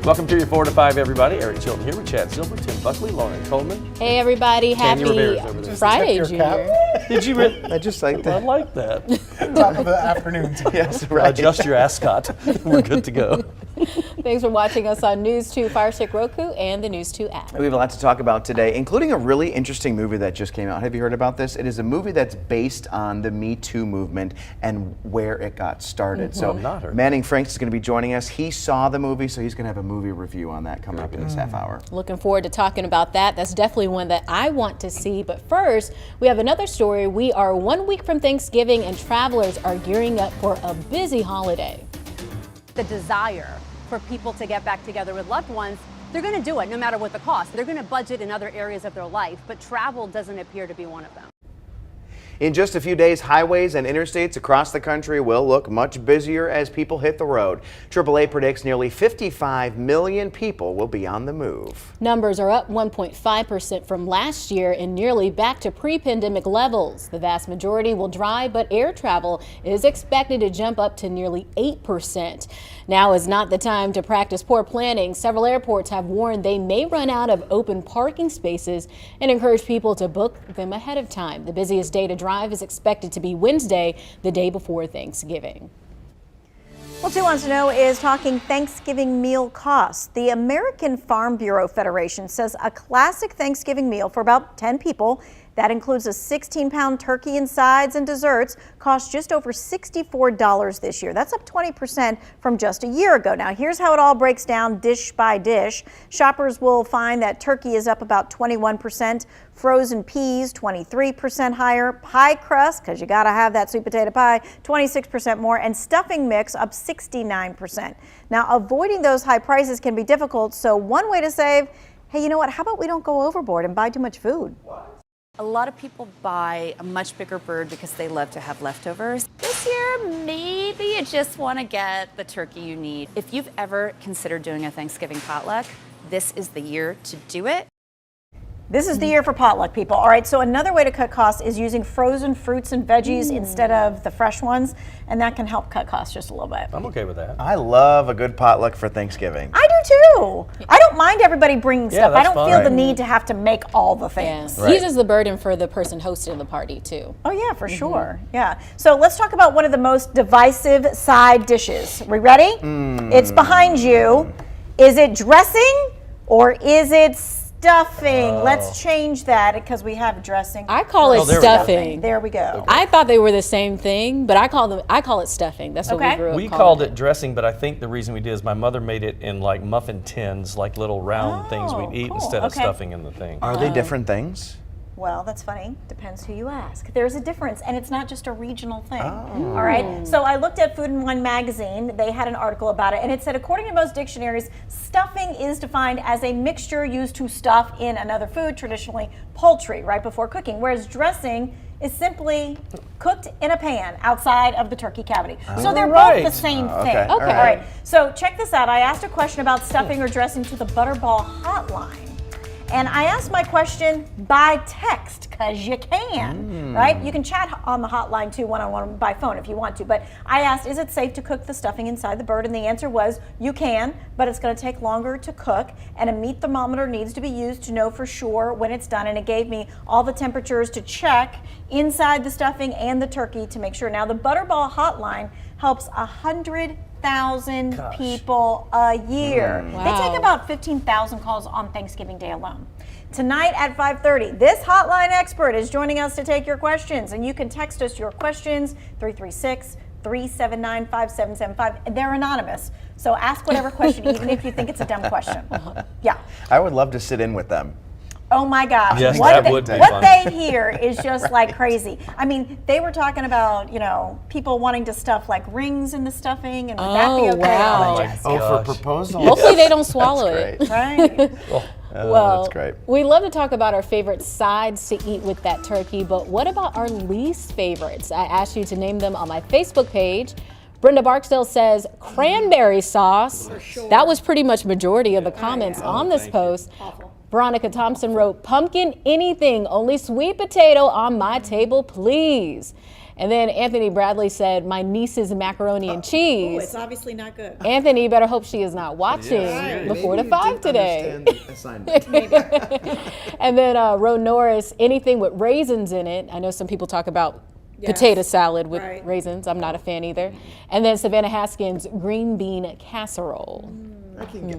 Welcome to your 4 to 5, everybody. Eric Chilton here with Chad Silver, Tim Buckley, Lauren Coleman. Hey, everybody. Happy Friday, Junior. Did you really? I just like that. I like that. Top of the afternoon. Yes, right. Adjust your ascot. We're good to go. Thanks for watching us on News 2 Fire Stick Roku and the News 2 app. We have a lot to talk about today, including a really interesting movie that just came out. Have you heard about this? It is a movie that's based on the Me Too movement and where it got started. So Manning Franks is going to be joining us. He saw the movie, so he's going to have a movie review on that coming up in this half hour. Looking forward to talking about that. That's definitely one that I want to see. But first, we have another story. We are 1 week from Thanksgiving and travelers are gearing up for a busy holiday. The desire for people to get back together with loved ones, they're going to do it no matter what the cost. They're going to budget in other areas of their life, but travel doesn't appear to be one of them. In just a few days, highways and interstates across the country will look much busier as people hit the road. AAA predicts nearly 55 million people will be on the move. Numbers are up 1.5% from last year and nearly back to pre-pandemic levels. The vast majority will drive, but air travel is expected to jump up to nearly 8%. Now is not the time to practice poor planning. Several airports have warned they may run out of open parking spaces and encourage people to book them ahead of time. The busiest day to drive is expected to be Wednesday, the day before Thanksgiving. Well, 2 Wants to Know is talking Thanksgiving meal costs. The American Farm Bureau Federation says a classic Thanksgiving meal for about 10 people, that includes a 16-pound turkey and sides and desserts, costs just over $64 this year. That's up 20% from just a year ago. Now, here's how it all breaks down dish by dish. Shoppers will find that turkey is up about 21%, frozen peas 23% higher, pie crust, because you got to have that sweet potato pie, 26% more, and stuffing mix up 69%. Now, avoiding those high prices can be difficult, so one way to save, hey, you know what, how about we don't go overboard and buy too much food? A lot of people buy a much bigger bird because they love to have leftovers. This year, maybe you just want to get the turkey you need. If you've ever considered doing a Thanksgiving potluck, this is the year to do it. This is the year for potluck, people. All right, so another way to cut costs is using frozen fruits and veggies instead of the fresh ones, and that can help cut costs just a little bit. I'm okay with that. I love a good potluck for Thanksgiving. I do too. I don't mind everybody bringing stuff. I don't feel the need to have to make all the things. Yeah. Eases the burden for the person hosting the party too. Oh yeah, for sure. Yeah. So let's talk about one of the most divisive side dishes. We ready? It's behind you. Is it dressing or is it stuffing? Let's change that because we have dressing. I call it stuffing. There we go. I thought they were the same thing, but I call it stuffing. That's what we grew up We called it dressing, but I think the reason we did is my mother made it in like muffin tins, like little round things we'd eat instead of stuffing in the thing. Are they different things? Well, that's funny. Depends who you ask. There's a difference, and it's not just a regional thing. All right. So I looked at Food and Wine magazine. They had an article about it, and it said, according to most dictionaries, stuffing is defined as a mixture used to stuff in another food, traditionally poultry, right before cooking, whereas dressing is simply cooked in a pan outside of the turkey cavity. So they're both the same thing. Okay. All right. So check this out. I asked a question about stuffing or dressing to the Butterball hotline. And I asked my question by text, because you can, right? You can chat on the hotline too, one-on-one by phone if you want to. But I asked, is it safe to cook the stuffing inside the bird? And the answer was, you can, but it's going to take longer to cook. And a meat thermometer needs to be used to know for sure when it's done. And it gave me all the temperatures to check inside the stuffing and the turkey to make sure. Now, the Butterball hotline helps 100,000 people a year. They take about 15,000 calls on Thanksgiving Day alone. Tonight at 5:30, this hotline expert is joining us to take your questions, and you can text us your questions, 336-379-5775. They're anonymous, so ask whatever question, even if you think it's a dumb question. Yeah. I would love to sit in with them. Oh my gosh, Yes, what fun. they hear is just like crazy. I mean, they were talking about, people wanting to stuff like rings in the stuffing, and would that be okay? Wow. For proposals? Hopefully they don't swallow it. Right. Well, that's great. We love to talk about our favorite sides to eat with that turkey, but what about our least favorites? I asked you to name them on my Facebook page. Brenda Barksdale says cranberry sauce. That was pretty much majority of the comments on this post. Veronica Thompson wrote, pumpkin anything, only sweet potato on my table, please. And then Anthony Bradley said, my niece's macaronini and cheese. Oh, it's obviously not good. Anthony, you better hope she is not watching before the 5 today. And then Ro Norris, anything with raisins in it. I know some people talk about potato salad with raisins. I'm not a fan either. And then Savannah Haskins, green bean casserole.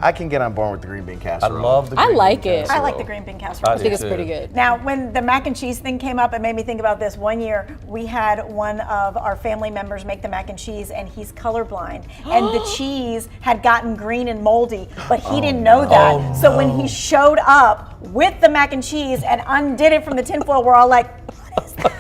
I can get on board with the green bean casserole. I love the green bean it. casserole. I like the green bean casserole. I think it's pretty good. Now, when the mac and cheese thing came up, it made me think about this. One year, we had one of our family members make the mac and cheese, and he's colorblind. And the cheese had gotten green and moldy, but he didn't know that. So when he showed up with the mac and cheese and undid it from the tinfoil, we're all like, what is that?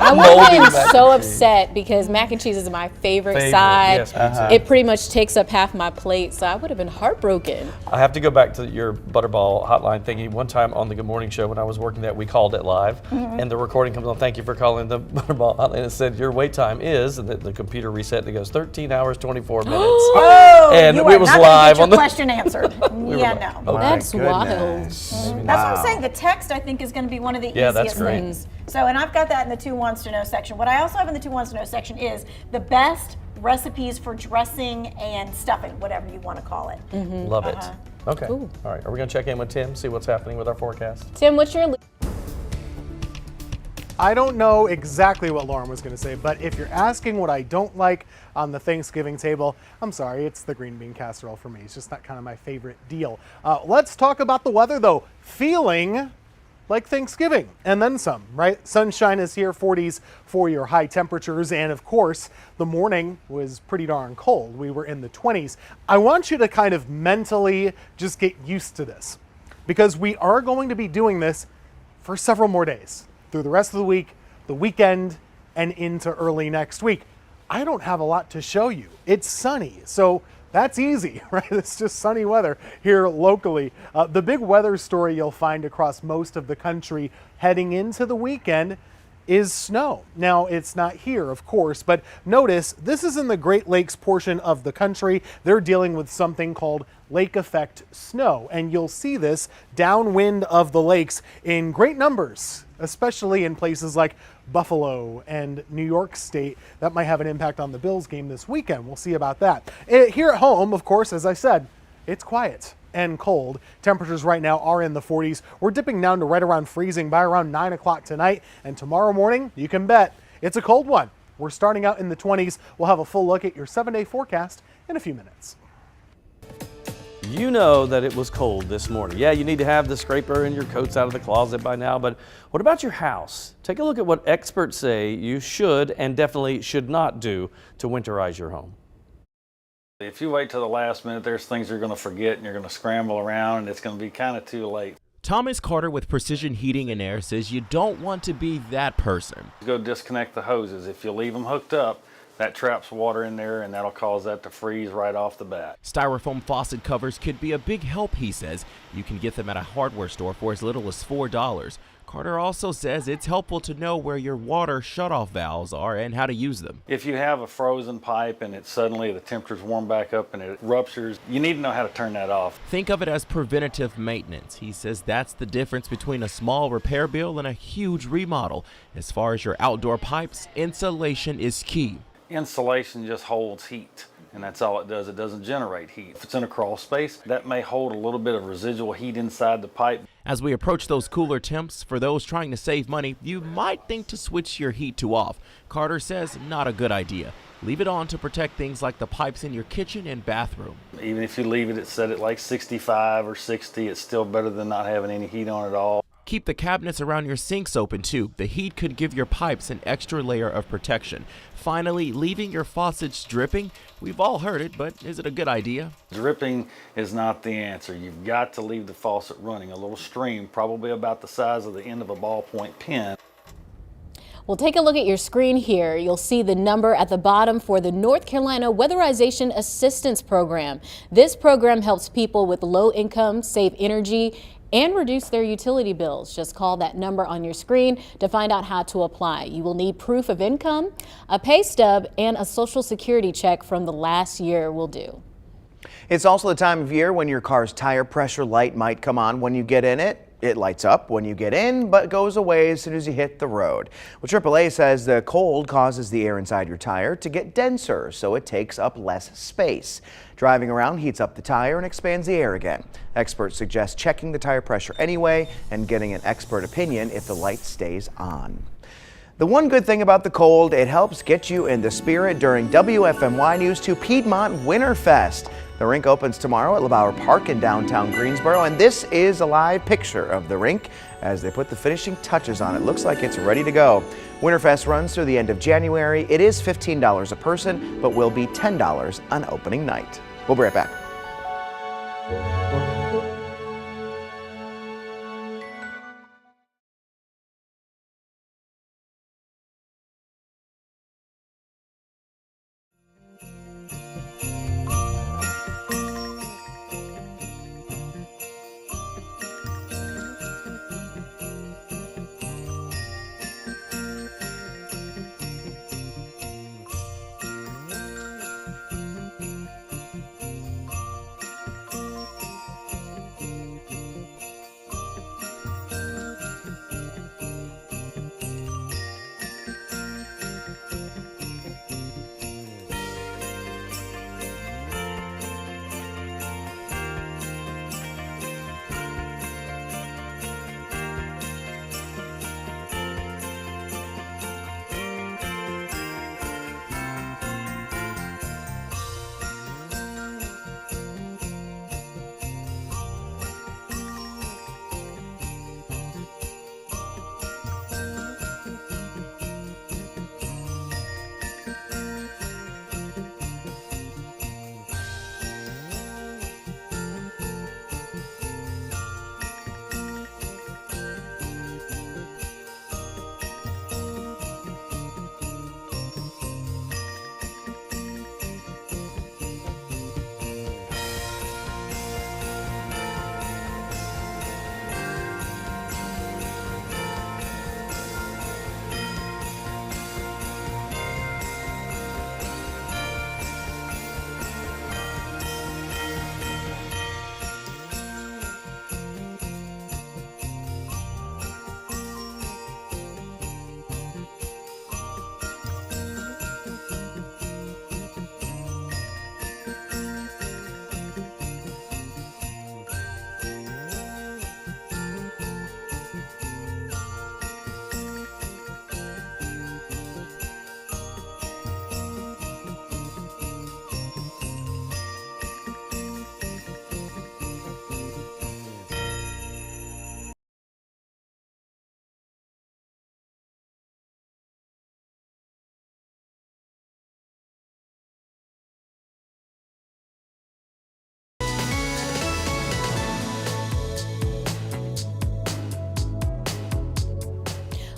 I would have been so upset because mac and cheese is my favorite side. Yes, me too. It pretty much takes up half my plate, so I would have been heartbroken. I have to go back to your Butterball hotline thingy. One time on the Good Morning Show when I was working that, we called it live, and the recording comes on, thank you for calling the Butterball hotline. It said your wait time is, and the computer reset and it goes 13 hours, 24 minutes. Oh, and you it are was not live gonna on get the your question answered. No. Oh, That's wild. That's what I'm saying. The text, I think, is going to be one of the Yeah, that's easiest great. things. So, and I've got that in the 2 wants to know section. What I also have in the 2 wants to know section is the best recipes for dressing and stuffing, whatever you want to call it. Love it. Okay. All right. Are we going to check in with Tim, see what's happening with our forecast? Tim, what's your I don't know exactly what Lauren was going to say, but if you're asking what I don't like on the Thanksgiving table, I'm sorry, it's the green bean casserole for me. It's just not kind of my favorite deal. Let's talk about the weather, though. Feeling like Thanksgiving and then some, right? Sunshine is here, 40s for your high temperatures, and of course, the morning was pretty darn cold. We were in the 20s. I want you to kind of mentally just get used to this because we are going to be doing this for several more days through the rest of the week, the weekend, and into early next week. I don't have a lot to show you. It's sunny, so that's easy, right? It's just sunny weather here locally. The big weather story you'll find across most of the country heading into the weekend is snow. Now, it's not here, of course, but notice this is in the Great Lakes portion of the country. They're dealing with something called lake effect snow, and you'll see this downwind of the lakes in great numbers, especially in places like Buffalo and New York State. That might have an impact on the Bills game this weekend. We'll see about that. Here at home, of course, as I said, it's quiet and cold. Temperatures right now are in the 40s. We're dipping down to right around freezing by around 9 o'clock tonight. And tomorrow morning, you can bet it's a cold one. We're starting out in the 20s. We'll have a full look at your 7-day forecast in a few minutes. You know that it was cold this morning. Yeah, you need to have the scraper and your coats out of the closet by now, but what about your house? Take a look at what experts say you should and definitely should not do to winterize your home. If you wait till the last minute, there's things you're going to forget and you're going to scramble around and it's going to be kind of too late. Thomas Carter with Precision Heating and Air says you don't want to be that person. Go disconnect the hoses. If you leave them hooked up, that traps water in there and that'll cause that to freeze right off the bat. Styrofoam faucet covers could be a big help, he says. You can get them at a hardware store for as little as $4. Carter also says it's helpful to know where your water shutoff valves are and how to use them. If you have a frozen pipe and suddenly the temperature's warm back up and it ruptures, you need to know how to turn that off. Think of it as preventative maintenance. He says that's the difference between a small repair bill and a huge remodel. As far as your outdoor pipes, insulation is key. Insulation just holds heat, and that's all it does. It doesn't generate heat. If it's in a crawl space, that may hold a little bit of residual heat inside the pipe. As we approach those cooler temps, for those trying to save money, you might think to switch your heat to off. Carter says not a good idea. Leave it on to protect things like the pipes in your kitchen and bathroom. Even if you leave it set at like 65 or 60, it's still better than not having any heat on at all. Keep the cabinets around your sinks open too. The heat could give your pipes an extra layer of protection. Finally, leaving your faucets dripping. We've all heard it, but is it a good idea? Dripping is not the answer. You've got to leave the faucet running. A little stream, probably about the size of the end of a ballpoint pen. Well, take a look at your screen here. You'll see the number at the bottom for the North Carolina Weatherization Assistance Program. This program helps people with low income save energy and reduce their utility bills. Just call that number on your screen to find out how to apply. You will need proof of income, a pay stub, and a Social Security check from the last year will do. It's also the time of year when your car's tire pressure light might come on when you get in it. It lights up when you get in, but goes away as soon as you hit the road. Well, AAA says the cold causes the air inside your tire to get denser, so it takes up less space. Driving around heats up the tire and expands the air again. Experts suggest checking the tire pressure anyway and getting an expert opinion if the light stays on. The one good thing about the cold, it helps get you in the spirit during WFMY News 2 Piedmont Winterfest. The rink opens tomorrow at LeBauer Park in downtown Greensboro, and this is a live picture of the rink as they put the finishing touches on it. Looks like it's ready to go. Winterfest runs through the end of January. It is $15 a person, but will be $10 on opening night. We'll be right back.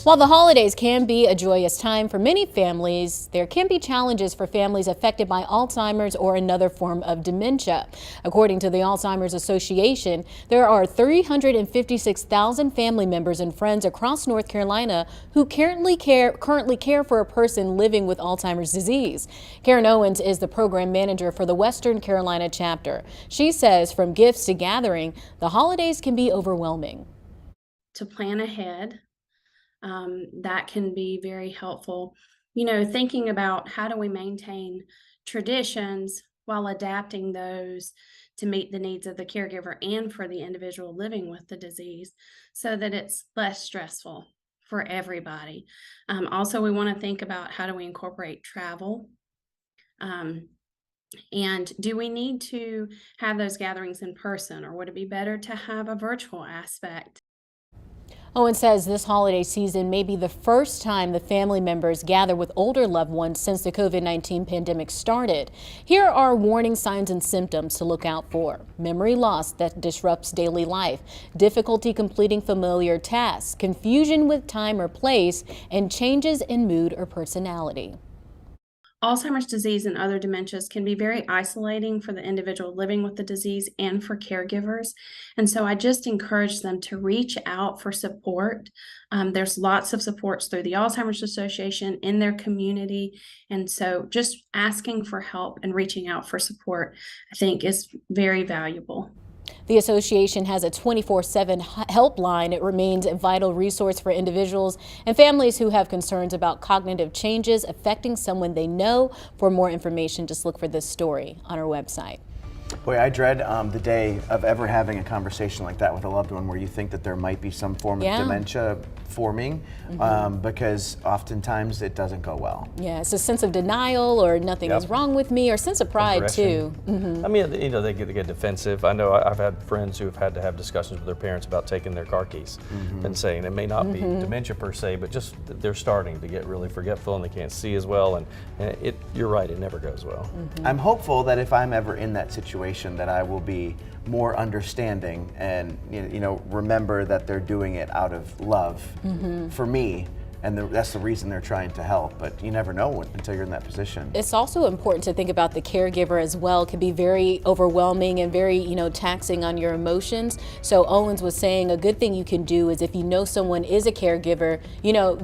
While the holidays can be a joyous time for many families, there can be challenges for families affected by Alzheimer's or another form of dementia. According to the Alzheimer's Association, there are 356,000 family members and friends across North Carolina who currently care for a person living with Alzheimer's disease. Karen Owens is the program manager for the Western Carolina chapter. She says from gifts to gathering, the holidays can be overwhelming. To plan ahead, that can be very helpful. You know, thinking about how do we maintain traditions while adapting those to meet the needs of the caregiver and for the individual living with the disease so that it's less stressful for everybody. Also, we want to think about how do we incorporate travel. And do we need to have those gatherings in person, or would it be better to have a virtual aspect? Owen says this holiday season may be the first time the family members gather with older loved ones since the COVID-19 pandemic started. Here are warning signs and symptoms to look out for. Memory loss that disrupts daily life, difficulty completing familiar tasks, confusion with time or place, and changes in mood or personality. Alzheimer's disease and other dementias can be very isolating for the individual living with the disease and for caregivers. And so I just encourage them to reach out for support. There's lots of supports through the Alzheimer's Association in their community. And so just asking for help and reaching out for support, I think, is very valuable. The association has a 24/7 helpline. It remains a vital resource for individuals and families who have concerns about cognitive changes affecting someone they know. For more information, just look for this story on our website. Boy, I dread the day of ever having a conversation like that with a loved one where you think that there might be some form of dementia forming, because oftentimes it doesn't go well. Yeah, it's a sense of denial or nothing is wrong with me, or sense of pride too. I mean, you know, they get defensive. I know I've had friends who have had to have discussions with their parents about taking their car keys and saying it may not be dementia per se, but just they're starting to get really forgetful and they can't see as well. And you're right, it never goes well. I'm hopeful that if I'm ever in that situation, that I will be more understanding and remember that they're doing it out of love for me, and that's the reason they're trying to help. But you never know until you're in that position. It's also important to think about the caregiver as well. It can be very overwhelming and very, taxing on your emotions. So Owens was saying a good thing you can do is if you know someone is a caregiver,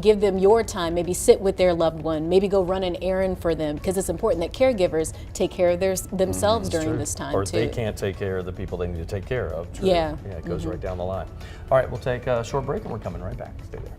give them your time, maybe sit with their loved one, maybe go run an errand for them, because it's important that caregivers take care of themselves during this time or too. they can't take care of the people they need to take care of. True. Yeah. Yeah, it goes right down the line. All right, we'll take a short break and we're coming right back. Stay there.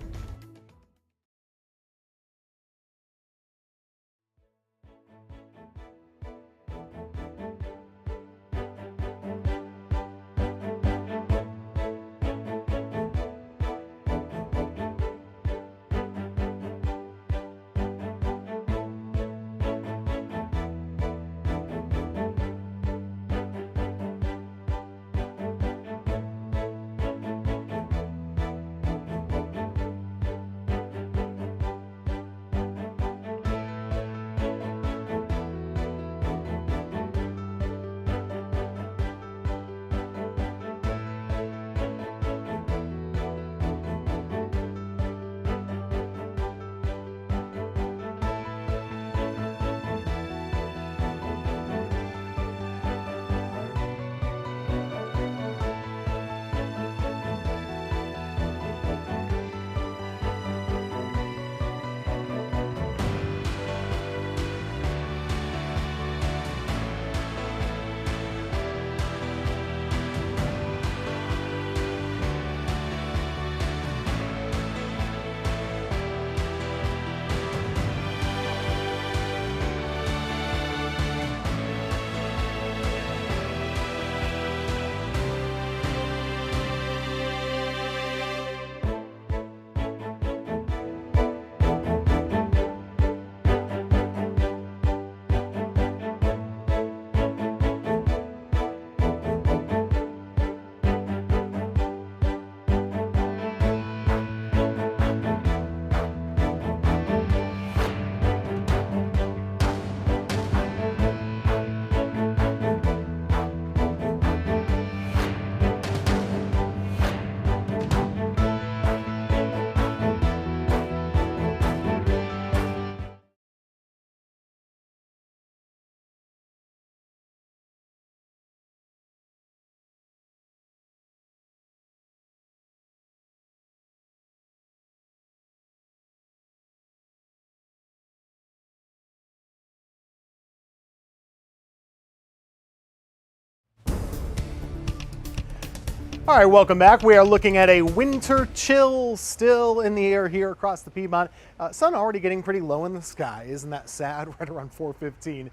All right, welcome back. We are looking at a winter chill still in the air here across the Piedmont. Sun already getting pretty low in the sky. Isn't that sad? Right around 4:15.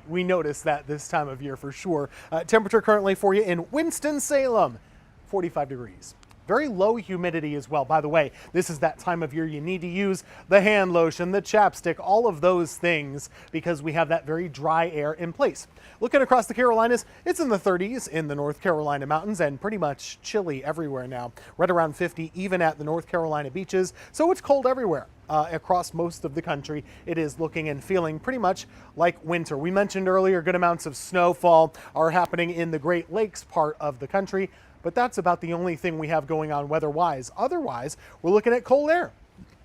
We notice that this time of year for sure. Temperature currently for you in Winston-Salem, 45 degrees. Very low humidity as well. By the way, this is that time of year you need to use the hand lotion, the chapstick, all of those things, because we have that very dry air in place. Looking across the Carolinas, it's in the 30s in the North Carolina mountains and pretty much chilly everywhere now. Right around 50 even at the North Carolina beaches. So it's cold everywhere. Across most of the country, it is looking and feeling pretty much like winter. We mentioned earlier good amounts of snowfall are happening in the Great Lakes part of the country, but that's about the only thing we have going on weather-wise. Otherwise, we're looking at cold air.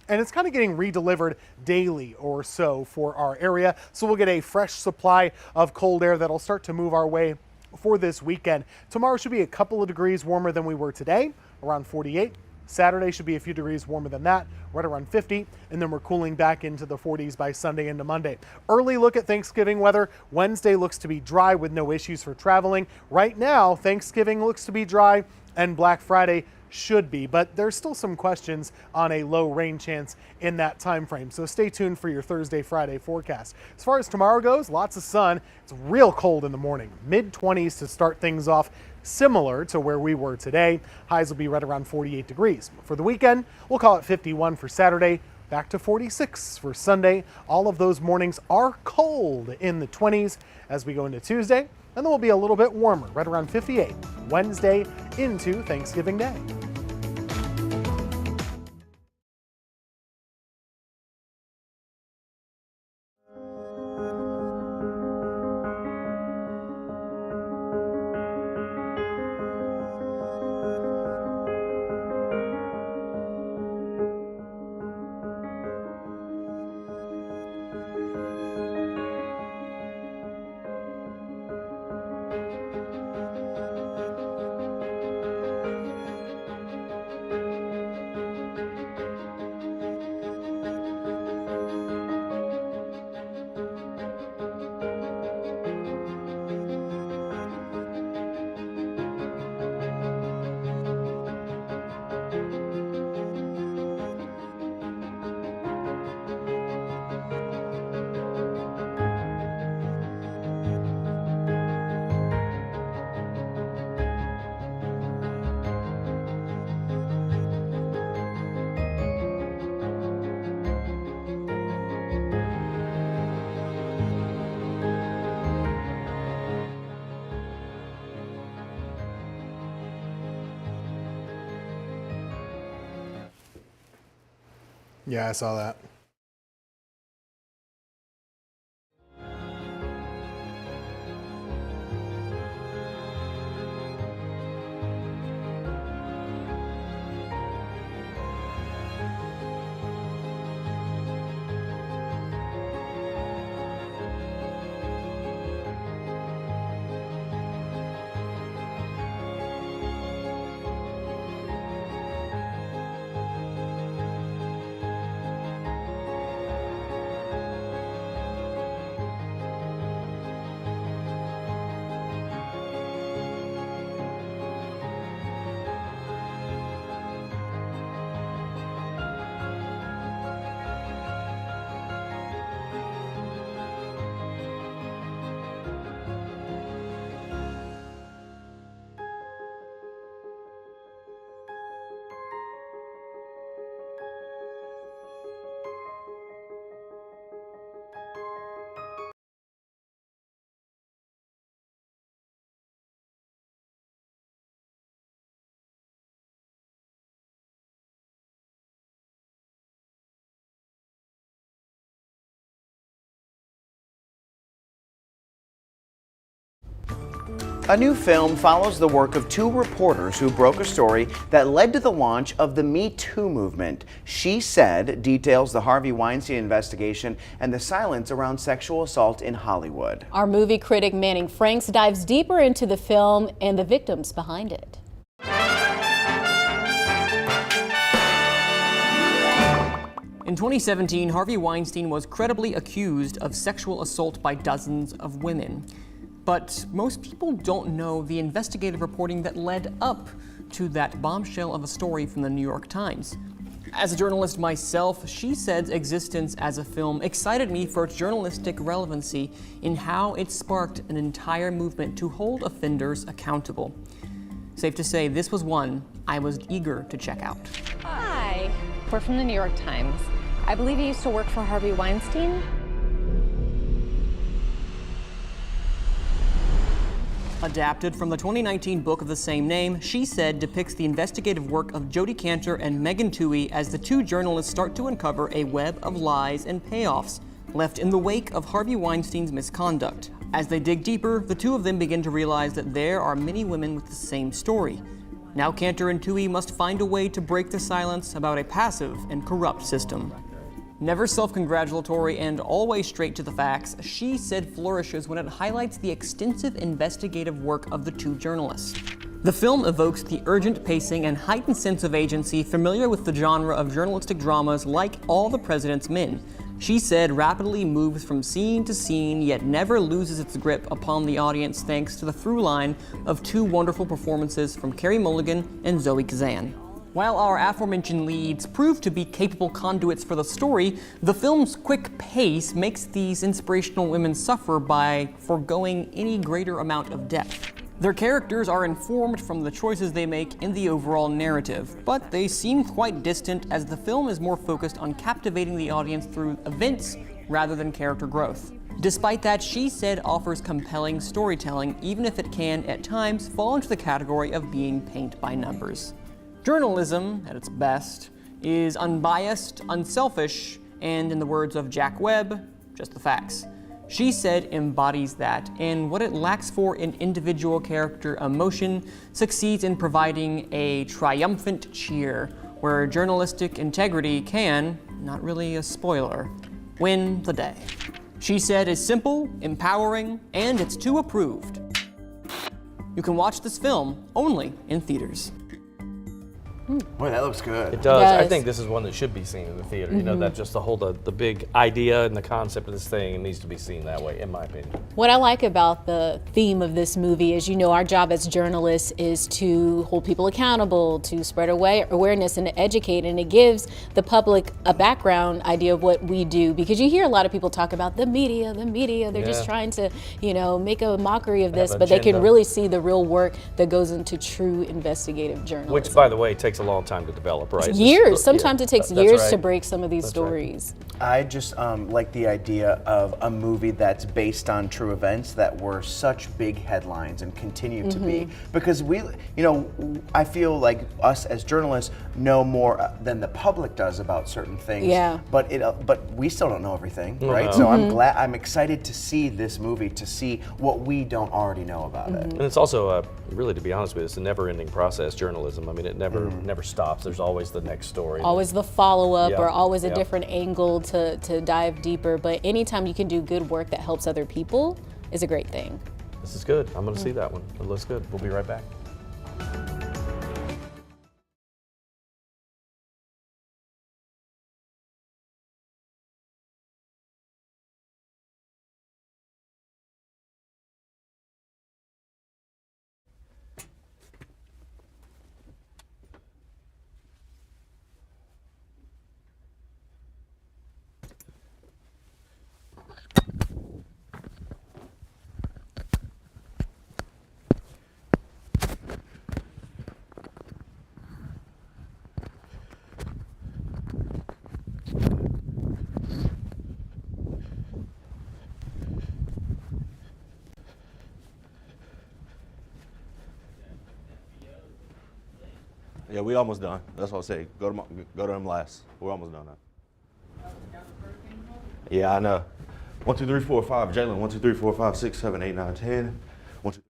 And it's kind of getting redelivered daily or so for our area. So we'll get a fresh supply of cold air that'll start to move our way for this weekend. Tomorrow should be a couple of degrees warmer than we were today, around 48. Saturday should be a few degrees warmer than that, right around 50, and then we're cooling back into the 40s by Sunday into Monday. Early look at Thanksgiving weather. Wednesday looks to be dry with no issues for traveling. Right now, Thanksgiving looks to be dry and Black Friday should be, but there's still some questions on a low rain chance in that time frame. So stay tuned for your Thursday, Friday forecast. As far as tomorrow goes, lots of sun. It's real cold in the morning, mid-20s to start things off, similar to where we were today. Highs will be right around 48 degrees. For the weekend, we'll call it 51 for Saturday, back to 46 for Sunday. All of those mornings are cold in the 20s as we go into Tuesday, and then we'll be a little bit warmer, right around 58, Wednesday into Thanksgiving Day. Yeah, I saw that. A new film follows the work of two reporters who broke a story that led to the launch of the Me Too movement. She Said details the Harvey Weinstein investigation and the silence around sexual assault in Hollywood. Our movie critic Manning Franks dives deeper into the film and the victims behind it. In 2017, Harvey Weinstein was credibly accused of sexual assault by dozens of women. But most people don't know the investigative reporting that led up to that bombshell of a story from the New York Times. As a journalist myself, She Said's existence as a film excited me for its journalistic relevancy in how it sparked an entire movement to hold offenders accountable. Safe to say, this was one I was eager to check out. Hi, we're from the New York Times. I believe you used to work for Harvey Weinstein. Adapted from the 2019 book of the same name, She Said depicts the investigative work of Jodi Kantor and Megan Twohey as the two journalists start to uncover a web of lies and payoffs left in the wake of Harvey Weinstein's misconduct. As they dig deeper, the two of them begin to realize that there are many women with the same story. Now Kantor and Twohey must find a way to break the silence about a passive and corrupt system. Never self-congratulatory and always straight to the facts, She Said flourishes when it highlights the extensive investigative work of the two journalists. The film evokes the urgent pacing and heightened sense of agency familiar with the genre of journalistic dramas like All the President's Men. She Said rapidly moves from scene to scene, yet never loses its grip upon the audience thanks to the through line of two wonderful performances from Carey Mulligan and Zoe Kazan. While our aforementioned leads prove to be capable conduits for the story, the film's quick pace makes these inspirational women suffer by foregoing any greater amount of depth. Their characters are informed from the choices they make in the overall narrative, but they seem quite distant as the film is more focused on captivating the audience through events rather than character growth. Despite that, She Said offers compelling storytelling, even if it can, at times, fall into the category of being paint by numbers. Journalism, at its best, is unbiased, unselfish, and in the words of Jack Webb, just the facts. She Said embodies that, and what it lacks for an individual character emotion succeeds in providing a triumphant cheer, where journalistic integrity can, not really a spoiler, win the day. She Said is simple, empowering, and it's too approved. You can watch this film only in theaters. Boy, that looks good. It does. Yes. I think this is one that should be seen in the theater. You know, that just the big idea and the concept of this thing needs to be seen that way, in my opinion. What I like about the theme of this movie is, our job as journalists is to hold people accountable, to spread awareness and to educate, and it gives the public a background idea of what we do, because you hear a lot of people talk about the media, they're just trying to, make a mockery of this, but they can really see the real work that goes into true investigative journalism. Which, by the way, takes a long time to develop, right? Years. Sometimes it takes That's years right. to break some of these That's stories. I just like the idea of a movie that's based on true events that were such big headlines and continue to be. Because I feel like us as journalists know more than the public does about certain things. Yeah. But we still don't know everything, right? So I'm excited to see this movie, to see what we don't already know about it. And it's also, really, to be honest with you, it's a never-ending process, journalism. I mean, it never stops. There's always the next story. Always the follow-up, Yep. or always a Yep. different angle to dive deeper. But anytime you can do good work that helps other people is a great thing. This is good. I'm going to see that one. It looks good. We'll be right back. Yeah, we almost done. That's what I say. Go to them last. We're almost done now. Yeah, I know. 1, 2, 3, 4, 5. Jalen. 1, 2, 3, 4, 5, 6, 7, 8, 9, 10. 1, 2.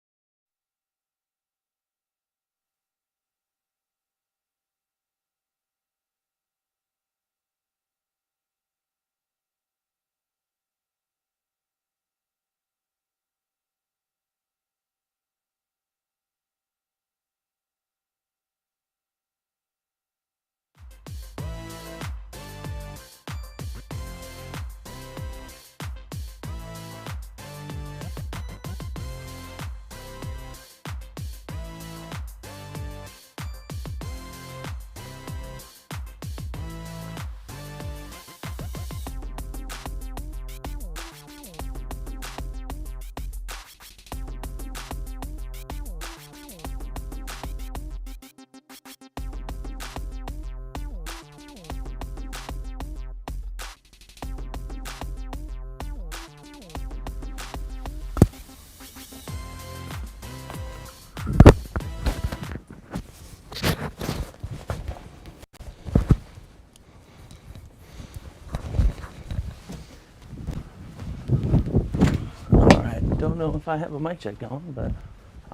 Don't know if I have a mic check going, but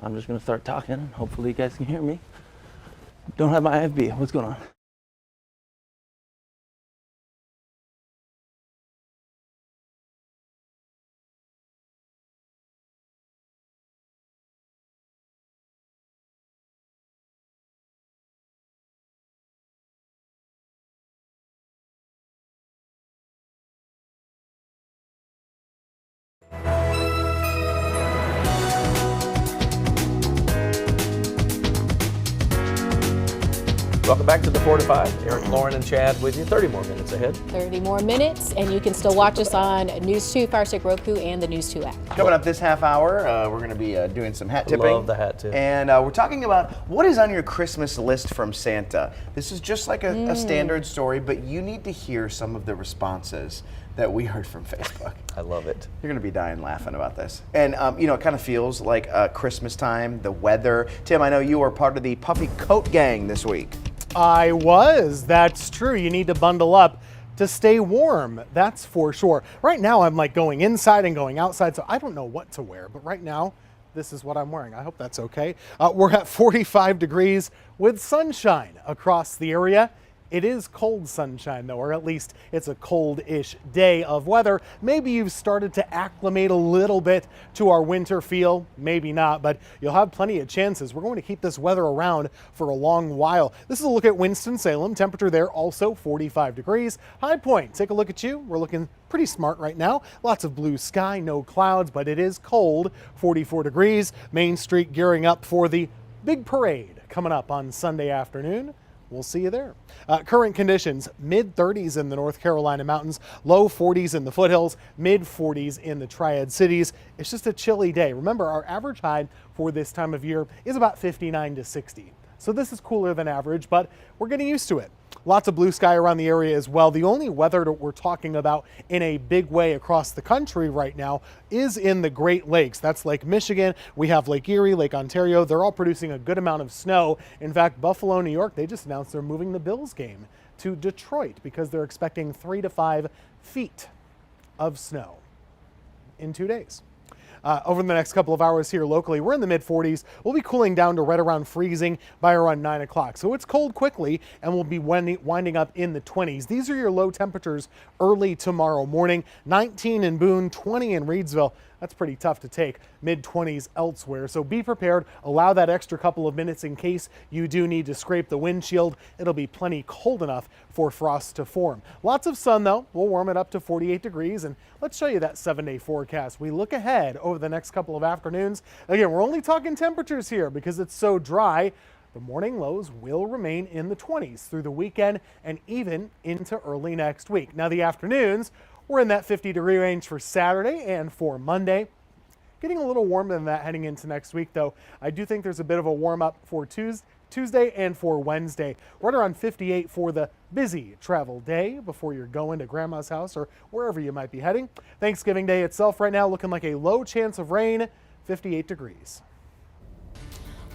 I'm just going to start talking and hopefully you guys can hear me. Don't have my IFB. What's going on? Welcome back to the 4 to 5. Eric, Lauren, and Chad with you. 30 more minutes ahead. 30 more minutes, and you can still watch us on News 2, Fire Stick Roku, and the News 2 app. Coming up this half hour, we're going to be doing some hat tipping. Love the hat tip. And we're talking about what is on your Christmas list from Santa. This is just like a standard story, but you need to hear some of the responses that we heard from Facebook. I love it. You're going to be dying laughing about this. And, it kind of feels like Christmas time, the weather. Tim, I know you are part of the Puffy Coat Gang this week. I was. That's true. You need to bundle up to stay warm. That's for sure. Right now, I'm like going inside and going outside, so I don't know what to wear. But right now, this is what I'm wearing. I hope that's okay. We're at 45 degrees with sunshine across the area. It is cold sunshine, though, or at least it's a cold-ish day of weather. Maybe you've started to acclimate a little bit to our winter feel. Maybe not, but you'll have plenty of chances. We're going to keep this weather around for a long while. This is a look at Winston-Salem. Temperature there also 45 degrees. High Point, take a look at you. We're looking pretty smart right now. Lots of blue sky, no clouds, but it is cold, 44 degrees. Main Street gearing up for the big parade coming up on Sunday afternoon. We'll see you there. Current conditions, mid-30s in the North Carolina mountains, low 40s in the foothills, mid-40s in the Triad cities. It's just a chilly day. Remember, our average high for this time of year is about 59 to 60. So this is cooler than average, but we're getting used to it. Lots of blue sky around the area as well. The only weather that we're talking about in a big way across the country right now is in the Great Lakes. That's Lake Michigan. We have Lake Erie, Lake Ontario. They're all producing a good amount of snow. In fact, Buffalo, New York, they just announced they're moving the Bills game to Detroit because they're expecting 3 to 5 feet of snow in 2 days. Over the next couple of hours here locally, we're in the mid-40s. We'll be cooling down to right around freezing by around 9 o'clock. So it's cold quickly, and we'll be winding up in the 20s. These are your low temperatures early tomorrow morning. 19 in Boone, 20 in Reedsville. That's pretty tough to take. Mid-20s elsewhere. So be prepared. Allow that extra couple of minutes in case you do need to scrape the windshield. It'll be plenty cold enough for frost to form. Lots of sun, though. We'll warm it up to 48 degrees. And let's show you that 7-day forecast. We look ahead over the next couple of afternoons. Again, we're only talking temperatures here because it's so dry. The morning lows will remain in the 20s through the weekend and even into early next week. Now, the afternoons, we're in that 50-degree range for Saturday and for Monday. Getting a little warmer than that heading into next week, though. I do think there's a bit of a warm-up for Tuesday and for Wednesday. Right around 58 for the busy travel day before you're going to Grandma's house or wherever you might be heading. Thanksgiving Day itself right now looking like a low chance of rain, 58 degrees.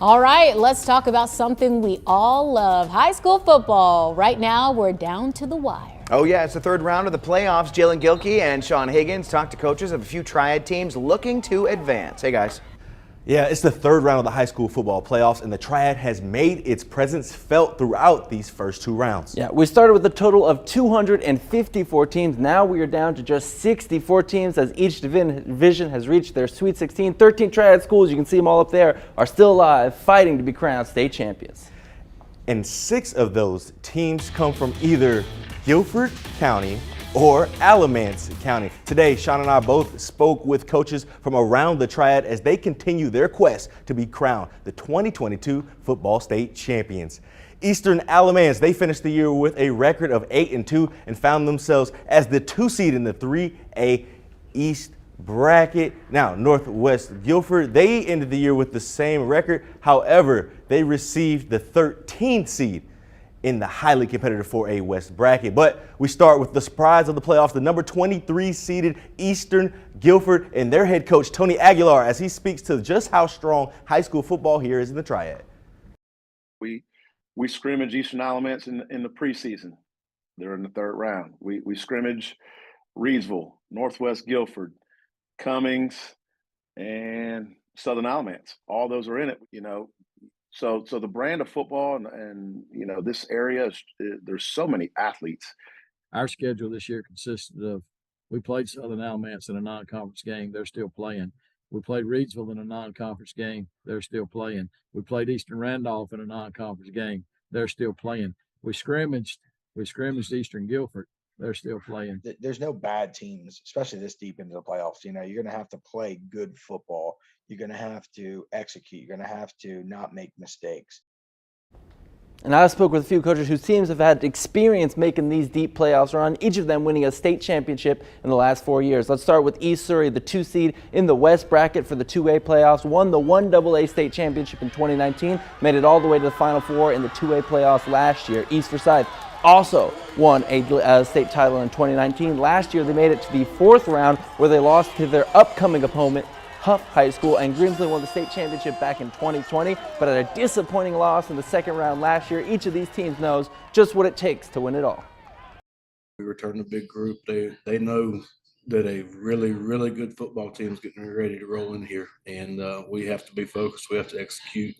All right, let's talk about something we all love, high school football. Right now, we're down to the wire. Oh yeah, it's the third round of the playoffs. Jalen Gilkey and Sean Higgins talked to coaches of a few Triad teams looking to advance. Hey guys. Yeah, it's the third round of the high school football playoffs, and the Triad has made its presence felt throughout these first 2 rounds. Yeah, we started with a total of 254 teams. Now we are down to just 64 teams as each division has reached their Sweet 16. 13 Triad schools, you can see them all up there, are still alive, fighting to be crowned state champions. And 6 of those teams come from either Guilford County or Alamance County. Today, Sean and I both spoke with coaches from around the Triad as they continue their quest to be crowned the 2022 football state champions. Eastern Alamance, they finished the year with a record of 8-2 and found themselves as the 2 seed in the 3A East bracket. Now, Northwest Guilford, they ended the year with the same record. However, they received the 13th seed in the highly competitive 4A West bracket. But we start with the surprise of the playoffs, the number 23 seeded Eastern Guilford and their head coach, Tony Aguilar, as he speaks to just how strong high school football here is in the Triad. We scrimmage Eastern Alamance in the preseason. They're in the third round. We scrimmage Reedsville, Northwest Guilford, Cummings, and Southern Alamance. All those are in it, So the brand of football and this area, there's so many athletes. Our schedule this year consisted of, we played Southern Alamance in a non-conference game. They're still playing. We played Reedsville in a non-conference game. They're still playing. We played Eastern Randolph in a non-conference game. They're still playing. We scrimmaged Eastern Guilford. They're still playing. There's no bad teams, especially this deep into the playoffs. You're going to have to play good football. You're going to have to execute. You're going to have to not make mistakes. And I spoke with a few coaches whose teams have had experience making these deep playoffs run, each of them winning a state championship in the last 4 years. Let's start with East Surrey, the 2 seed in the West bracket for the 2A playoffs, won the 1AA state championship in 2019, made it all the way to the Final Four in the 2A playoffs last year. East Forsyth also won a state title in 2019. Last year they made it to the 4th round where they lost to their upcoming opponent, Huff High School, and Grimsley won the state championship back in 2020, but had a disappointing loss in the 2nd round last year. Each of these teams knows just what it takes to win it all. We returned a big group. They know that a really, really good football team is getting ready to roll in here, and we have to be focused. We have to execute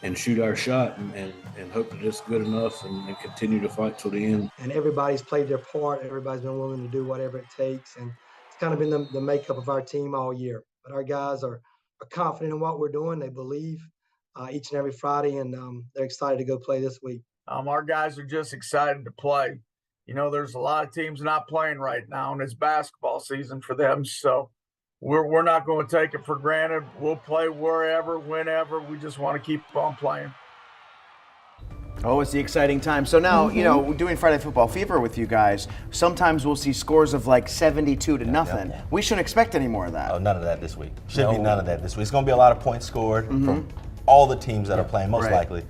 and shoot our shot and hope that it's good enough and continue to fight till the end. And everybody's played their part. Everybody's been willing to do whatever it takes, and it's kind of been the makeup of our team all year. But our guys are confident in what we're doing. They believe each and every Friday, and they're excited to go play this week. Our guys are just excited to play. You know, there's a lot of teams not playing right now, and it's basketball season for them. So we're not going to take it for granted. We'll play wherever, whenever. We just want to keep on playing. Oh, it's the exciting time. So now, you know, doing Friday Football Fever with you guys, sometimes we'll see scores of like 72 to nothing. We shouldn't expect any more of that. Oh, none of that this week. Should be none of that this week. It's going to be a lot of points scored from all the teams that are playing, most likely.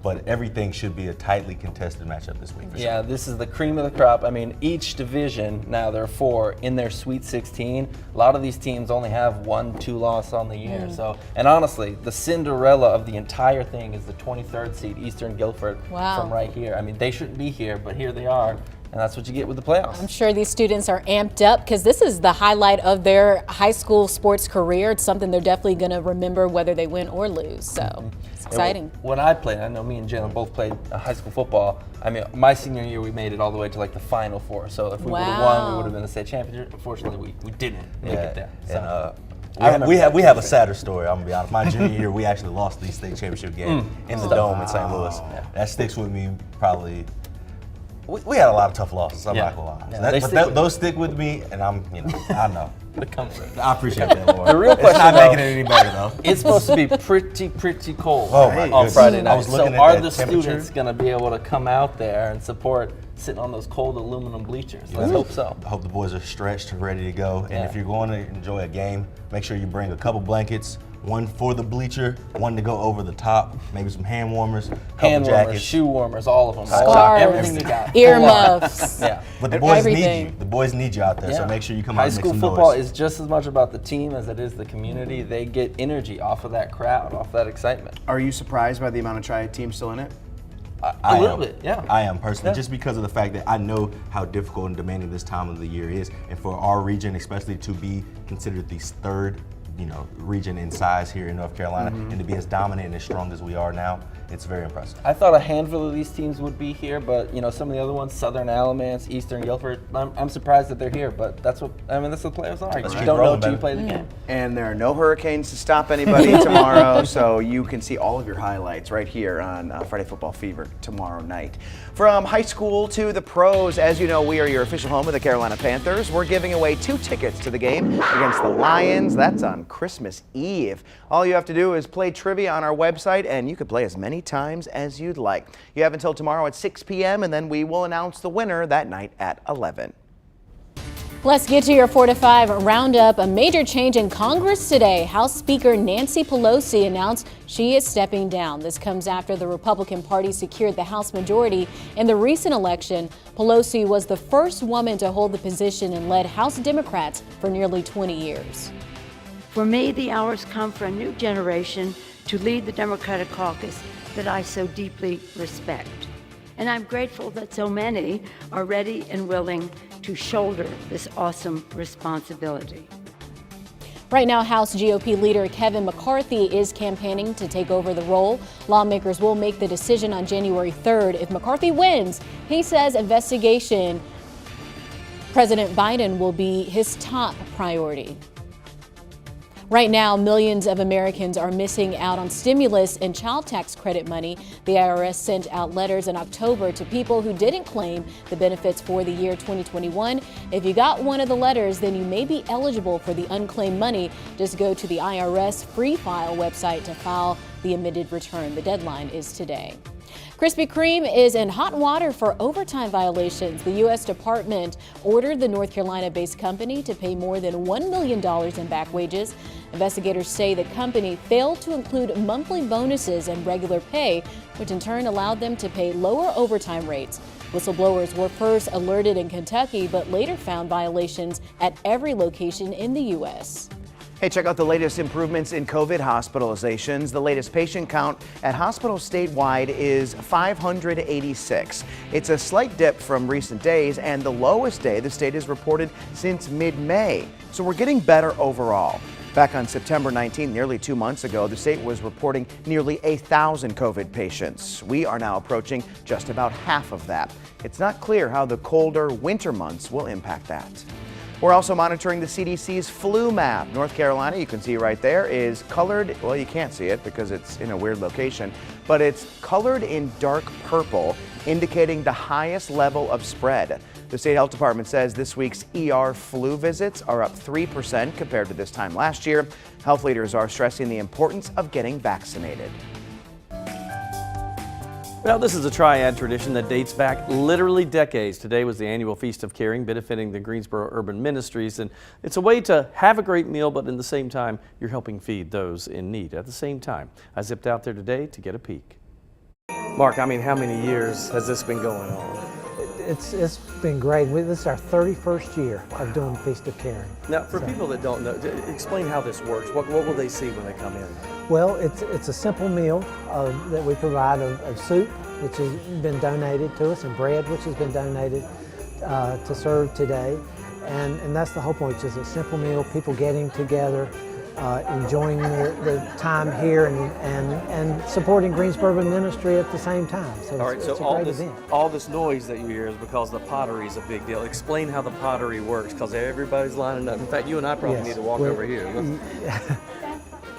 But everything should be a tightly contested matchup this week. For sure. This is the cream of the crop. I mean, each division, now there are 4 in their Sweet 16. A lot of these teams only have 1-2 loss on the year. So, and honestly, the Cinderella of the entire thing is the 23rd seed, Eastern Guilford, from right here. I mean, they shouldn't be here, but here they are. And that's what you get with the playoffs. I'm sure these students are amped up because this is the highlight of their high school sports career. It's something they're definitely going to remember whether they win or lose. So it's exciting. When I played, I know me and Jalen both played high school football. I mean, my senior year, we made it all the way to like the Final Four. So if we would have won, we would have been the state championship. Unfortunately, we didn't make it there. So. And we have a sadder story, I'm going to be honest. My junior year, we actually lost the state championship game in the Dome in St. Louis. That sticks with me probably. We had a lot of tough losses, I'm not gonna lie. So those stick with me, and I know. I appreciate that, Lord. The real question, it's not making it any better, though. It's supposed to be pretty cold on Friday night. I was looking so at are the students going to be able to come out there and support sitting on those cold aluminum bleachers? Let's hope so. I hope the boys are stretched and ready to go. And if you're going to enjoy a game, make sure you bring a couple blankets. One for the bleacher, one to go over the top, maybe some hand warmers, hand warmers, jackets, shoe warmers, all of them. Scarves, everything you got. earmuffs. But the boys need you. The boys need you out there, so make sure you come out and make some noise. High school football is just as much about the team as it is the community. They get energy off of that crowd, off that excitement. Are you surprised by the amount of Triad teams still in it? A little bit, yeah. I am personally, just because of the fact that I know how difficult and demanding this time of the year is, and for our region, especially to be considered the 3rd region in size here in North Carolina, and to be as dominant and as strong as we are now, it's very impressive. I thought a handful of these teams would be here, but some of the other ones, Southern Alamance, Eastern Guilford, I'm surprised that they're here, but that's what the playoffs are. You don't know until you play the game. And there are no hurricanes to stop anybody tomorrow, so you can see all of your highlights right here on Friday Football Fever tomorrow night. From high school to the pros, as you know, we are your official home of the Carolina Panthers. We're giving away 2 tickets to the game against the Lions. That's on Christmas Eve. All you have to do is play trivia on our website, and you can play as many times as you'd like. You have until tomorrow at 6 p.m., and then we will announce the winner that night at 11. Let's get to your 4 to 5 roundup. A major change in Congress today. House Speaker Nancy Pelosi announced she is stepping down. This comes after the Republican Party secured the House majority in the recent election. Pelosi was the first woman to hold the position and led House Democrats for nearly 20 years. For me, the hour's come for a new generation to lead the Democratic caucus that I so deeply respect. And I'm grateful that so many are ready and willing to shoulder this awesome responsibility. Right now, House GOP leader Kevin McCarthy is campaigning to take over the role. Lawmakers will make the decision on January 3rd. If McCarthy wins, he says investigation President Biden will be his top priority. Right now, millions of Americans are missing out on stimulus and child tax credit money. The IRS sent out letters in October to people who didn't claim the benefits for the year 2021. If you got one of the letters, then you may be eligible for the unclaimed money. Just go to the IRS Free File website to file the amended return. The deadline is today. Krispy Kreme is in hot water for overtime violations. The U.S. Department ordered the North Carolina-based company to pay more than $1 million in back wages. Investigators say the company failed to include monthly bonuses and regular pay, which in turn allowed them to pay lower overtime rates. Whistleblowers were first alerted in Kentucky, but later found violations at every location in the U.S. Hey, check out the latest improvements in COVID hospitalizations. The latest patient count at hospitals statewide is 586. It's a slight dip from recent days and the lowest day the state has reported since mid-May. So we're getting better overall. Back on September 19, nearly 2 months ago, the state was reporting nearly 1,000 COVID patients. We are now approaching just about half of that. It's not clear how the colder winter months will impact that. We're also monitoring the CDC's flu map. North Carolina, you can see right there, is colored, well, you can't see it because it's in a weird location, but it's colored in dark purple, indicating the highest level of spread. The state health department says this week's ER flu visits are up 3% compared to this time last year. Health leaders are stressing the importance of getting vaccinated. Well, this is a triad tradition that dates back literally decades. Today was the annual Feast of Caring, benefiting the Greensboro Urban Ministries, and it's a way to have a great meal, but in the same time, you're helping feed those in need. At the same time, I zipped out there today to get a peek. Mark, I mean, how many years has this been going on? It's been great. This is our 31st year of doing Feast of Caring. Now, for people that don't know, explain how this works. What will they see when they come in? Well, it's a simple meal that we provide of soup, which has been donated to us, and bread, which has been donated to serve today. And that's the whole point. It's just a simple meal, people getting together, enjoying the time here and supporting Greensboro Ministry at the same time. So All right, it's so a great event. all this noise that you hear is because the pottery is a big deal. Explain how the pottery works, because everybody's lining up. In fact, you and I probably need to walk over here.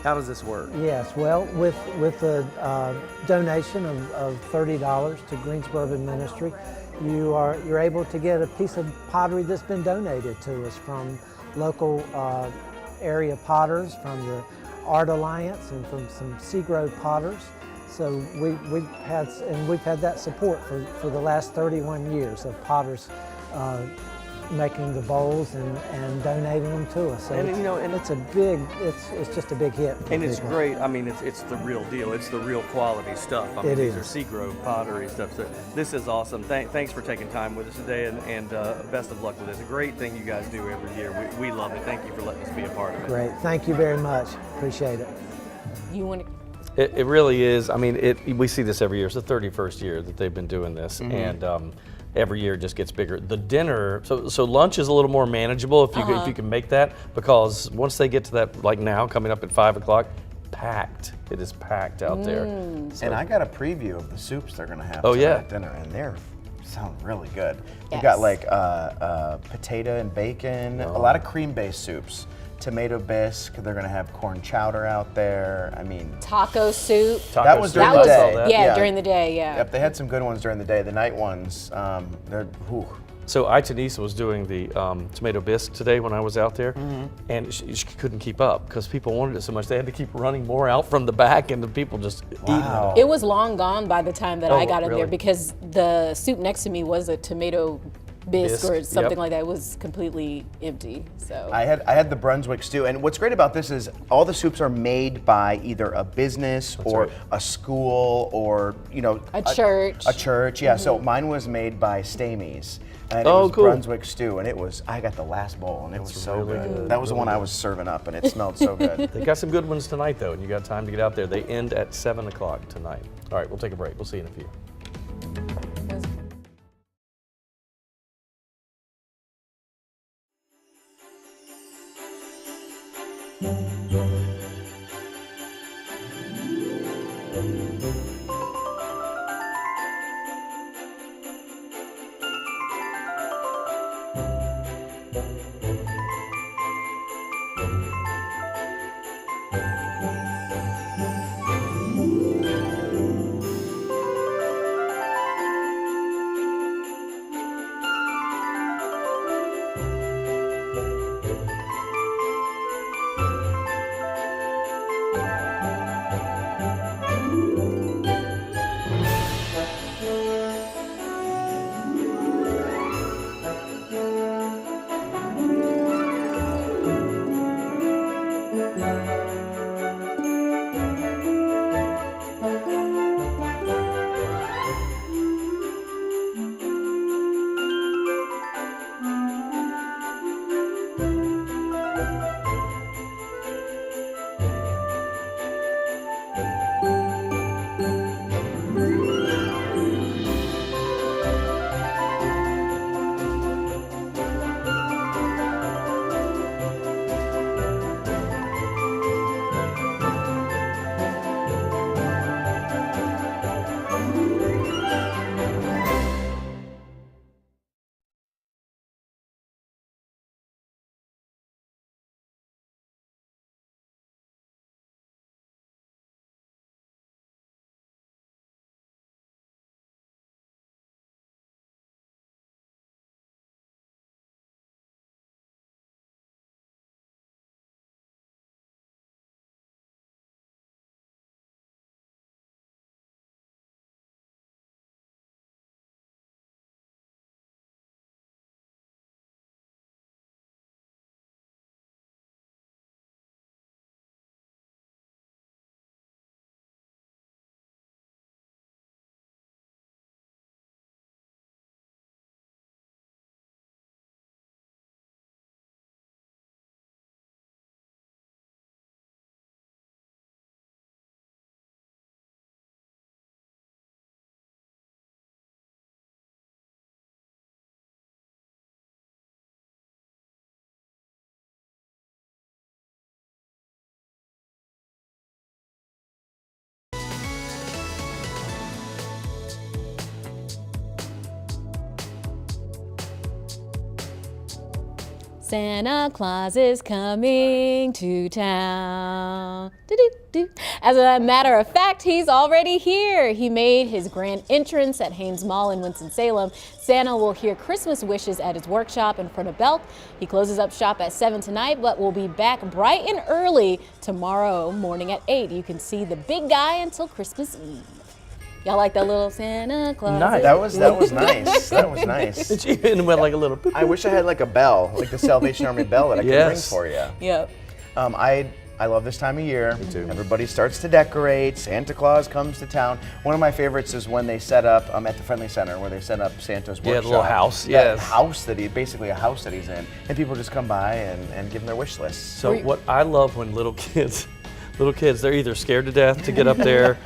How does this work? Yes, well, with a donation of $30 to Greensboro Ministry, you're able to get a piece of pottery that's been donated to us from local area potters, from the Art Alliance, and from some Seagrove potters. So we've had that support for the last 31 years of potters making the bowls and donating them to us. So it's just a big hit. And it's great. I mean, it's the real deal. It's the real quality stuff. I mean, these are Seagrove pottery stuff. So this is awesome. Thanks for taking time with us today, and best of luck with this. A great thing you guys do every year. We love it. Thank you for letting us be a part of it. Great. Thank you very much. Appreciate it. You want to? It really is. I mean, we see this every year. It's the 31st year that they've been doing this, and every year it just gets bigger. The dinner, so lunch is a little more manageable if you can make that, because once they get to that, like now, coming up at 5 o'clock, packed. It is packed out there. So, and I got a preview of the soups they're gonna have at dinner, and they're sound really good. Yes. They've got like potato and bacon, a lot of cream-based soups. Tomato bisque, they're gonna have corn chowder out there. I mean, taco soup. That was during the day. Yeah, during the day, yeah. Yep, they had some good ones during the day. The night ones, they're, whew. So Itanisa was doing the tomato bisque today when I was out there, and she couldn't keep up because people wanted it so much. They had to keep running more out from the back, and the people just eating it. It was long gone by the time that I got in really? there, because the soup next to me was a tomato bisque or something like that. It was completely empty. So I had the Brunswick stew, and what's great about this is all the soups are made by either a business or a school or a church. A church, yeah. So mine was made by Stamey's, and it was Brunswick stew, and I got the last bowl, and it was so good. That was the one I was serving up, and it smelled so good. They got some good ones tonight though, and you got time to get out there. They end at 7 o'clock tonight. All right, we'll take a break. We'll see you in a few. Santa Claus is coming to town. Do-do-do. As a matter of fact, he's already here. He made his grand entrance at Haynes Mall in Winston-Salem. Santa will hear Christmas wishes at his workshop in front of Belk. He closes up shop at 7 tonight, but will be back bright and early tomorrow morning at 8. You can see the big guy until Christmas Eve. Y'all like that little Santa Claus? Nice. That was nice. That was nice. It even went like a little. I wish I had like a bell, like the Salvation Army bell that I could ring for you. Yep. I love this time of year. Me too. Everybody starts to decorate. Santa Claus comes to town. One of my favorites is when they set up at the Friendly Center, where they set up Santa's workshop. Yeah, the little house. That house basically a house that he's in, and people just come by and give him their wish list. So what I love when little kids, they're either scared to death to get up there,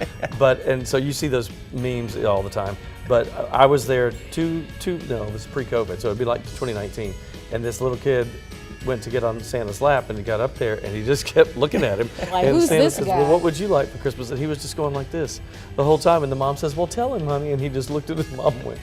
and so you see those memes all the time. But I was there it was pre-COVID, so it'd be like 2019, and this little kid went to get on Santa's lap, and he got up there, and he just kept looking at him. Like, and who's Santa this says, guy? well, what would you like for Christmas? And he was just going like this the whole time, and the mom says, well, tell him, honey, and he just looked at his mom and went,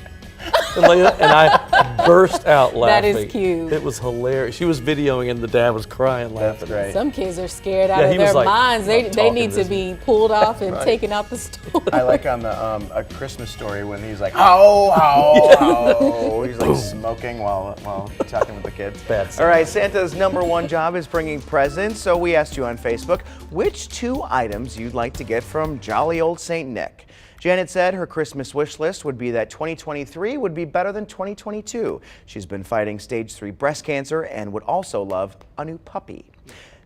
and I burst out laughing. That is cute. It was hilarious. She was videoing, and the dad was crying laughing. That's great. Some kids are scared out of he was their like, minds. "I'm They talking need to be pulled off and taken out the store. I like on the A Christmas Story when he's like, ho, ho, ho. He's like smoking while talking with the kids. All right, Santa's #1 job is bringing presents. So we asked you on Facebook which 2 items you'd like to get from jolly old Saint Nick. Janet said her Christmas wish list would be that 2023 would be better than 2022. She's been fighting stage 3 breast cancer and would also love a new puppy.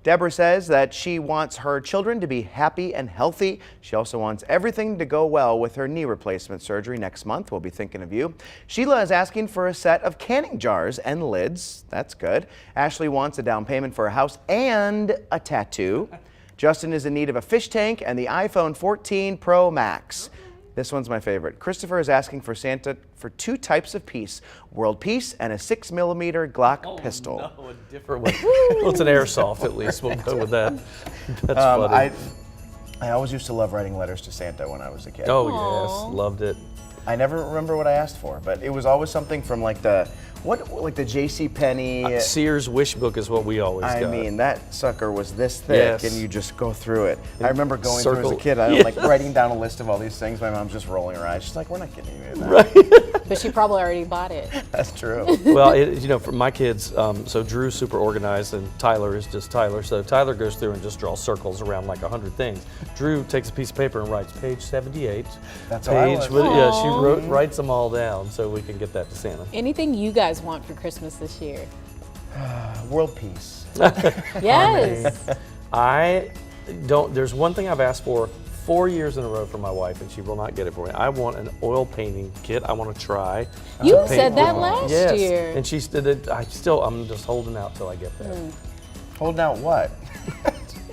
Deborah says that she wants her children to be happy and healthy. She also wants everything to go well with her knee replacement surgery next month. We'll be thinking of you. Sheila is asking for a set of canning jars and lids. That's good. Ashley wants a down payment for a house and a tattoo. Justin is in need of a fish tank and the iPhone 14 Pro Max. This one's my favorite. Christopher is asking for Santa for 2 types of peace, world peace and a 6mm Glock pistol. No, a different one. Well, it's an airsoft at least. We'll go with that. That's funny. I always used to love writing letters to Santa when I was a kid. Oh, yes. Loved it. I never remember what I asked for, but it was always something from like the J.C. Penney. Sears wish book is what we always got. I mean, that sucker was this thick, and you just go through it. I remember going through as a kid, like writing down a list of all these things. My mom's just rolling her eyes. She's like, "We're not getting you that." Right. But she probably already bought it. That's true. Well, for my kids, so Drew's super organized, and Tyler is just Tyler. So Tyler goes through and just draws circles around like 100 things. Drew takes a piece of paper and writes page 78. That's how I was. She writes them all down so we can get that to Santa. Anything you guys want for Christmas this year? World peace. Yes. There's one thing I've asked for 4 years in a row for my wife, and she will not get it for me. I want an oil painting kit. I want to try. You said that last year. And she did it. I'm just holding out till I get there. Holding out what?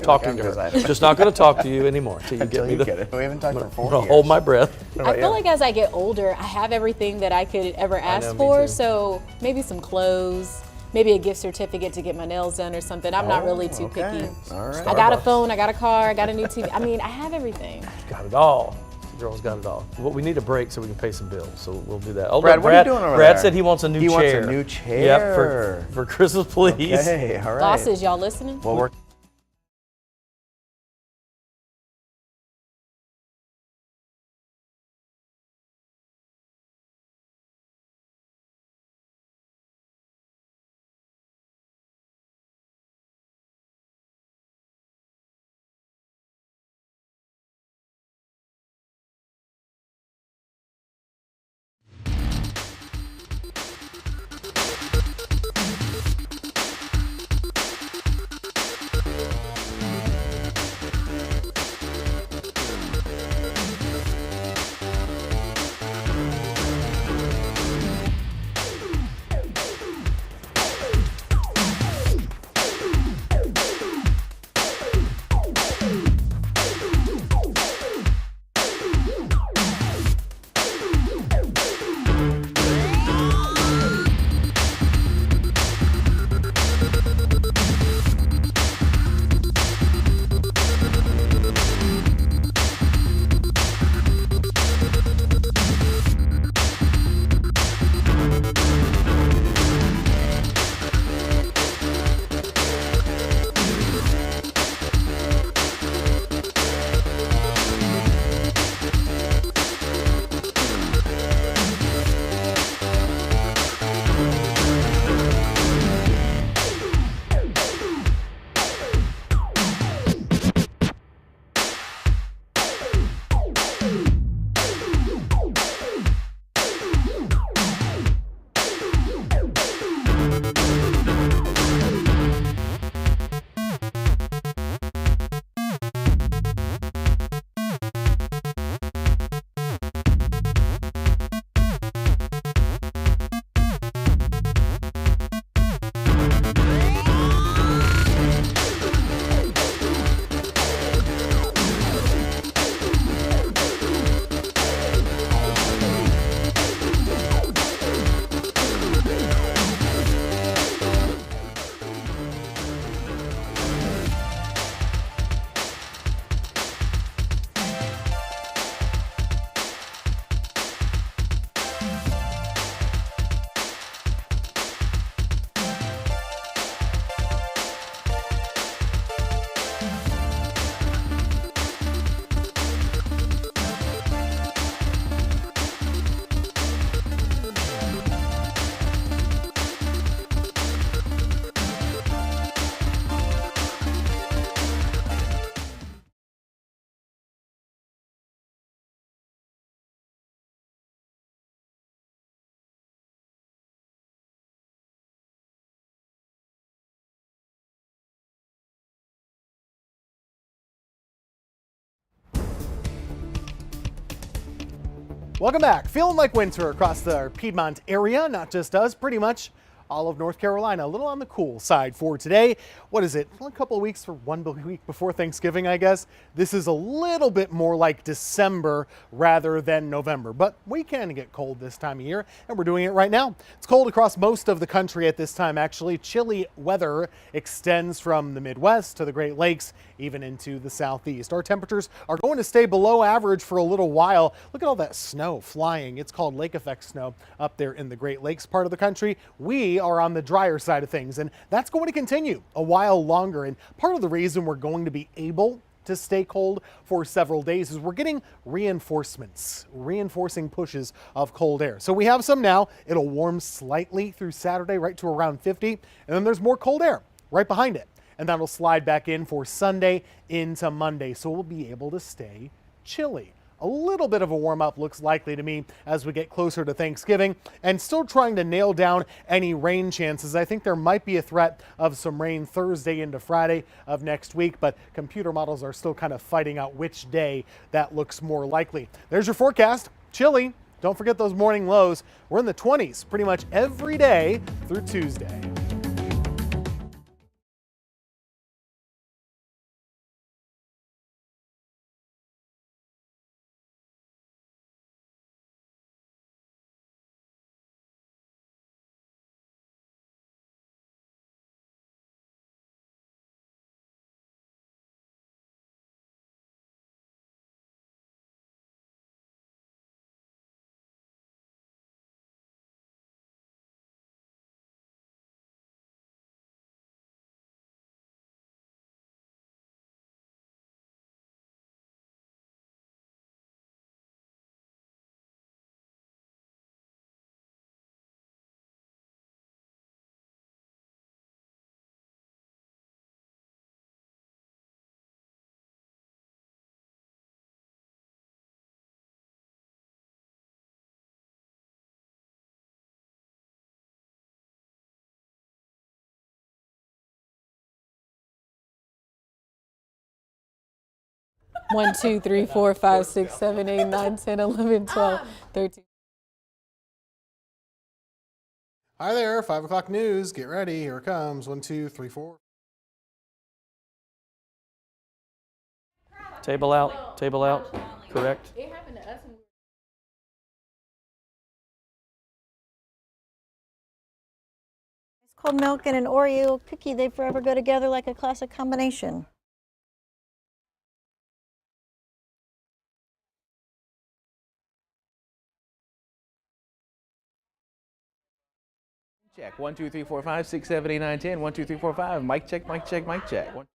Talking to her. Just not going to talk to you anymore till you get me get it. We haven't talked for 4 I'm gonna years. hold my breath. I feel like as I get older, I have everything that I could ever ask for. So maybe some clothes, maybe a gift certificate to get my nails done or something. I'm not really too picky. All right. I got a phone, I got a car, I got a new TV. I mean, I have everything. Got it all. The girl's got it all. Well, we need a break so we can pay some bills. So we'll do that. Oh, Brad, look, what are you doing over Brad there? said he wants a new chair. He wants a new chair. Yep, for Christmas, please. Okay, all right. Bosses, y'all listening? Well, we're Welcome back. Feeling like winter across the Piedmont area, not just us, pretty much all of North Carolina. A little on the cool side for today. What is it? Well, a couple of weeks for 1 week before Thanksgiving, I guess. This is a little bit more like December rather than November, but we can get cold this time of year, and we're doing it right now. It's cold across most of the country at this time, actually. Chilly weather extends from the Midwest to the Great Lakes, even into the Southeast. Our temperatures are going to stay below average for a little while. Look at all that snow flying. It's called lake effect snow up there in the Great Lakes part of the country. We are on the drier side of things, and that's going to continue a while longer. And part of the reason we're going to be able to stay cold for several days is we're getting reinforcements, reinforcing pushes of cold air. So we have some now. It'll warm slightly through Saturday, right to around 50, and then there's more cold air right behind it, and that'll slide back in for Sunday into Monday. So we'll be able to stay chilly. A little bit of a warm up looks likely to me as we get closer to Thanksgiving, and still trying to nail down any rain chances. I think there might be a threat of some rain Thursday into Friday of next week, but computer models are still kind of fighting out which day that looks more likely. There's your forecast. Chilly. Don't forget those morning lows. We're in the 20s pretty much every day through Tuesday. One, 2, 3, 4, 5, 6, 7, 8, 9, 10, 11, 12, 13. Hi there, 5 o'clock news. Get ready. Here it comes. 1, 2, 3, 4. Table out. Table out. Correct. It happened to us. Cold milk and an Oreo cookie, they forever go together like a classic combination. Check. 1, 2, 3, 4, 5, 6, 7, 8, 9, 10. 1, 2, 3, 4, 5. Mic check, mic check, mic check. 1.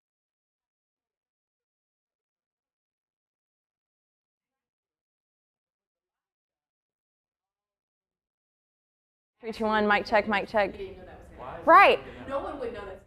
3, 2, 1, mic check, mic check. Right. No one would know that.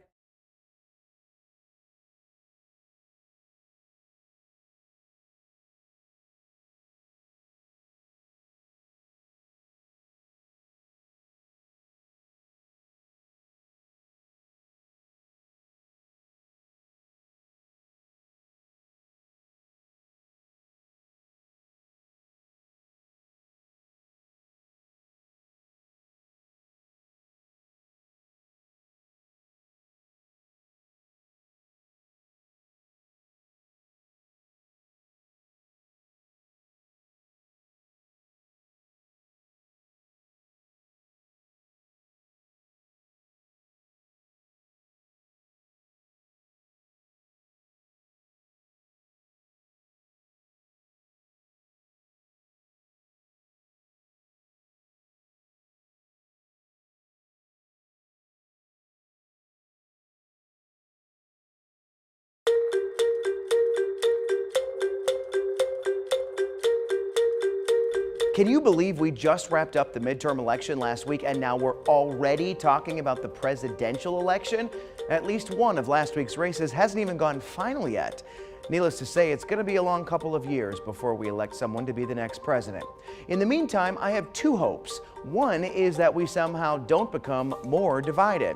Can you believe we just wrapped up the midterm election last week and now we're already talking about the presidential election? At least one of last week's races hasn't even gone final yet. Needless to say, it's going to be a long couple of years before we elect someone to be the next president. In the meantime, I have two hopes. One is that we somehow don't become more divided.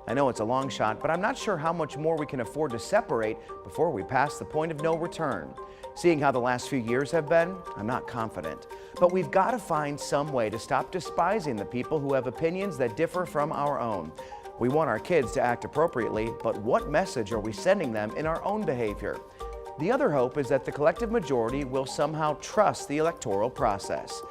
I know it's a long shot, but I'm not sure how much more we can afford to separate before we pass the point of no return. Seeing how the last few years have been, I'm not confident. But we've got to find some way to stop despising the people who have opinions that differ from our own. We want our kids to act appropriately, but what message are we sending them in our own behavior? The other hope is that the collective majority will somehow trust the electoral process.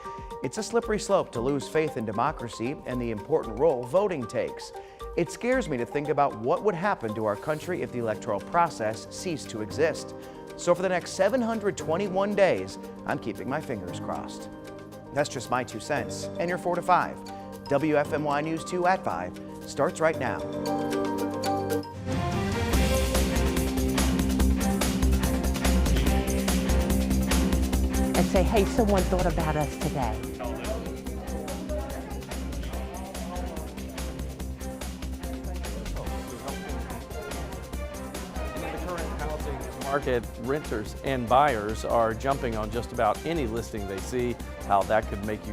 It's a slippery slope to lose faith in democracy and the important role voting takes. It scares me to think about what would happen to our country if the electoral process ceased to exist. So for the next 721 days, I'm keeping my fingers crossed. That's just my 2 cents. And your 4 to 5. WFMY News 2 at 5 starts right now. And say, hey, someone thought about us today. Market, renters and buyers are jumping on just about any listing they see. How that could make you